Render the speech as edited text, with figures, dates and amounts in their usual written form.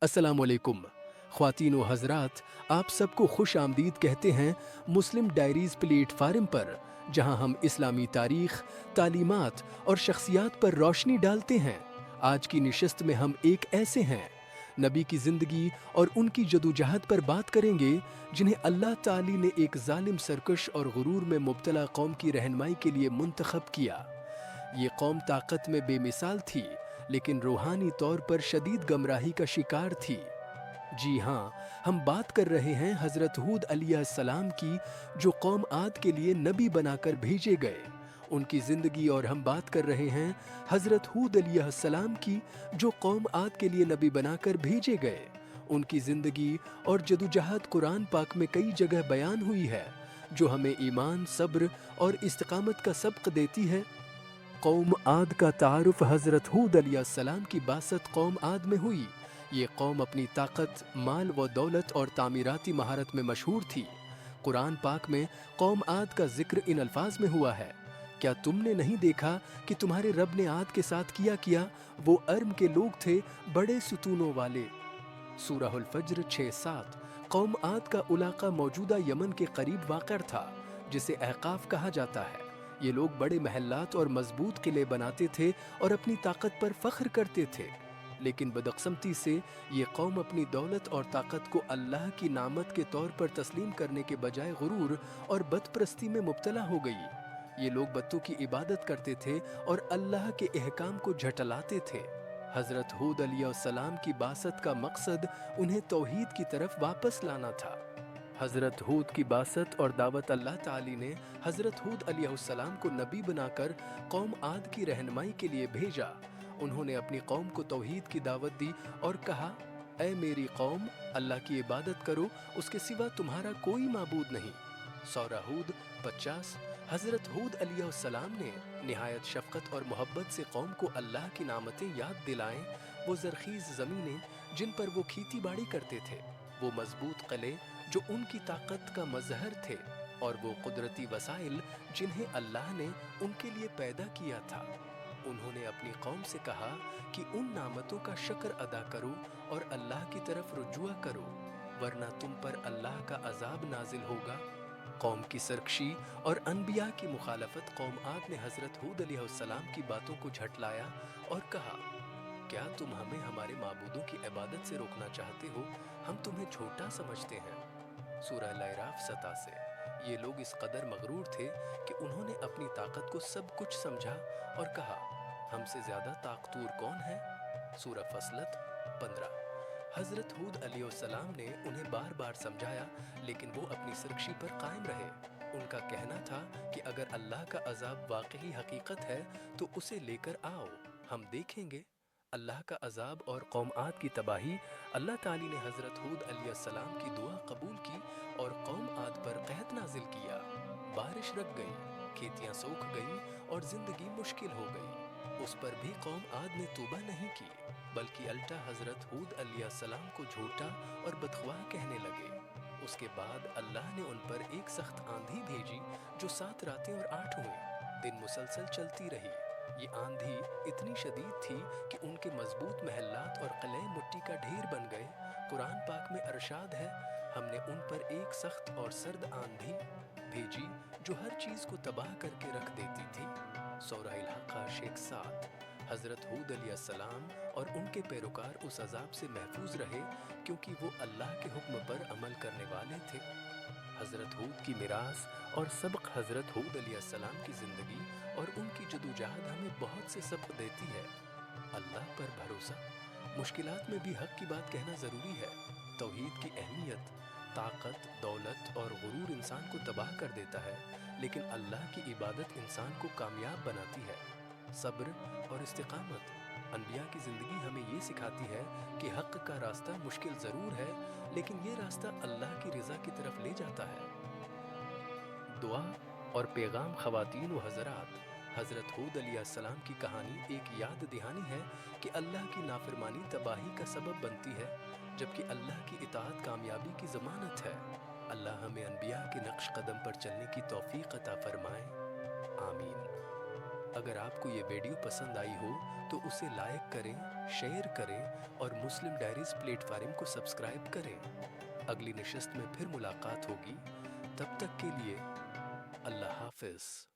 अस्सलामुअलैकुम ख्वातीन व हजरात, आप सबको खुश आमदीद कहते हैं मुस्लिम डायरीज प्लेटफार्म पर, जहां हम इस्लामी तारीख, तालीमात और शख्सियात पर रोशनी डालते हैं। आज की निशस्त में हम एक ऐसे हैं नबी की ज़िंदगी और उनकी जदोजहद पर बात करेंगे जिन्हें अल्लाह ताली ने एक जालिम सरकश और गुरूर में मुब्तला कौम की रहनुमाई के लिए मुंतखब किया। ये कौम ताकत में बेमिसाल थी, लेकिन रूहानी तौर पर शदीद गमराही का शिकार थी। जी हाँ, हम बात कर रहे हैं हज़रत हूद अलैहिस्सलाम की, जो कौम आद के लिए नबी बनाकर भेजे गए। उनकी ज़िंदगी और हम बात कर रहे हैं हज़रत हूद अलैहिस्सलाम की, जो कौम आद के लिए नबी बनाकर भेजे गए। उनकी ज़िंदगी और जदोजहद कुरान पाक में कई जगह बयान हुई है, जो हमें ईमान, सब्र और इस्तिकामत का सबक देती है। कौम आद का तारुफ हज़रत हूद अलैहिस्सलाम की बासत कौम आद में हुई। ये कौम अपनी ताकत, माल व दौलत और तामीराती महारत में मशहूर थी। कुरान पाक में कौम आद का जिक्र इन अल्फाज में हुआ है, क्या तुमने नहीं देखा कि तुम्हारे रब ने आद के साथ किया? वो अर्म के लोग थे, बड़े सुतूनों वाले। सूरहुल फज्र 6-7। कौम आद का इलाका मौजूदा यमन के करीब वाक़ था, जिसे अहकाफ कहा जाता है। ये लोग बड़े महल्लात और मजबूत किले बनाते थे और अपनी ताकत पर फख्र करते थे, लेकिन बदक़िस्मती से ये कौम अपनी दौलत और ताकत को अल्लाह की नामत के तौर पर तस्लीम करने के बजाय गुरूर और बदप्रस्ती में मुब्तला हो गई। ये लोग बत्तों की इबादत करते थे और अल्लाह के अहकाम को झटलाते थे। हज़रत हूद अलैहिस्सलाम की बासत का मकसद उन्हें तौहीद की तरफ वापस लाना था। हज़रत हूद की बासत और दावत, अल्लाह ताली ने हज़रत हूद अलैहिस्सलाम को नबी बनाकर कौम आद की रहनुमाई के लिए भेजा। उन्होंने अपनी कौम को तौहीद की दावत दी और कहा, ऐ मेरी कौम, अल्लाह की इबादत करो, उसके सिवा तुम्हारा कोई माबूद नहीं। सूरा हूद 50। हज़रत हूद अलैहिस्सलाम ने निहायत शफ़क़त और मोहब्बत से कौम को अल्लाह की नामतें याद दिलाएं। वो ज़रख़ीज़ ज़मीनें जिन पर वो खेती बाड़ी करते थे, वो मजबूत क़िले जो उनकी ताकत का मज़हर थे, और वो कुदरती वसाइल जिन्हें अल्लाह ने उनके लिए पैदा किया था। उन्होंने अपनी कौम से कहा कि उन नामतों का शुक्र अदा करो और अल्लाह की तरफ रुजुआ करो, वरना तुम पर अल्लाह का अजाब नाजिल होगा। कौम की सरकशी और अनबिया की मुखालफत कौम आद ने हज़रत हूद अलैहिस्सलाम की बातों को झटलाया और कहा, क्या तुम हमें हमारे माबूदों की इबादत से रोकना चाहते हो? हम तुम्हें छोटा समझते हैं। सूरह अल-अराफ 87। ये लोग इस कदर मगरूर थे कि उन्होंने अपनी ताकत को सब कुछ समझा और कहा, हमसे ज्यादा ताकतूर कौन है? सूरह फसलत 15। हज़रत हूद अलैहिस्सलाम ने उन्हें बार बार समझाया, लेकिन वो अपनी सरकशी पर कायम रहे। उनका कहना था कि अगर अल्लाह का अजाब वाकई हकीकत है तो उसे लेकर आओ, हम देखेंगे। अल्लाह का अजाब और कौम आद की तबाही। अल्लाह ताली ने हज़रत हूद अलैहिस्सलाम की दुआ कबूल की और कौम आद पर कहत नाजिल किया। बारिश रुक गई, खेतियां सूख गईं और जिंदगी मुश्किल हो गई। उस पर भी कौम आद ने तौबा नहीं की, बल्कि अल्टा हज़रत हूद अलैहिस्सलाम को झूठा और बदख्वाह कहने लगे। उसके बाद अल्लाह ने उन पर एक सख्त आंधी भेजी, जो 7 रातें और 8 दिन मुसलसल चलती रही। ये आंधी इतनी शदीद थी कि उनके मजबूत महल्लात और किले मिट्टी का ढेर बन गए। कुरान पाक में अरशाद है, हमने उन पर एक सख्त और सर्द आंधी भेजी जो हर चीज को तबाह करके रख देती थी। सूरह अल-हक़ 7। हज़रत हूद अलैहिस्सलाम और उनके पैरोकार उस अजाब से महफूज रहे, क्योंकि वो अल्लाह के हुक्म पर अमल करने वाले थे। हज़रत हूद की मिरास और सबक। हज़रत हूद अलैहिस्सलाम की ज़िंदगी और उनकी जदोजहद हमें बहुत से सबक देती है। अल्लाह पर भरोसा। मुश्किलात में भी हक की बात कहना ज़रूरी है। तौहीद की अहमियत। ताकत, दौलत और गुरूर इंसान को तबाह कर देता है, लेकिन अल्लाह की इबादत इंसान को कामयाब बनाती है। सब्र और इस्तिकामत। अनबिया की ज़िंदगी हमें ये सिखाती है कि हक़ का रास्ता मुश्किल ज़रूर है, लेकिन ये रास्ता अल्लाह की रज़ा की तरफ ले जाता है। दुआ और पैगाम। ख़वातीन व हज़रात, हज़रत हूद अलैहिस्सलाम की कहानी एक याद दहानी है कि अल्लाह की नाफरमानी तबाही का सबब बनती है, जबकि अल्लाह की इताअत कामयाबी की ज़मानत है। अल्लाह हमें अनबिया के नक्श कदम पर चलने की तौफ़ीक़ अता फ़रमाए। आमीन। اگر آپ کو یہ ویڈیو پسند آئی ہو تو اسے لائک کریں، شیئر کریں اور مسلم ڈائریز پلیٹ فارم کو سبسکرائب کریں۔ اگلی نشست میں پھر ملاقات ہوگی، تب تک کے لیے اللہ حافظ۔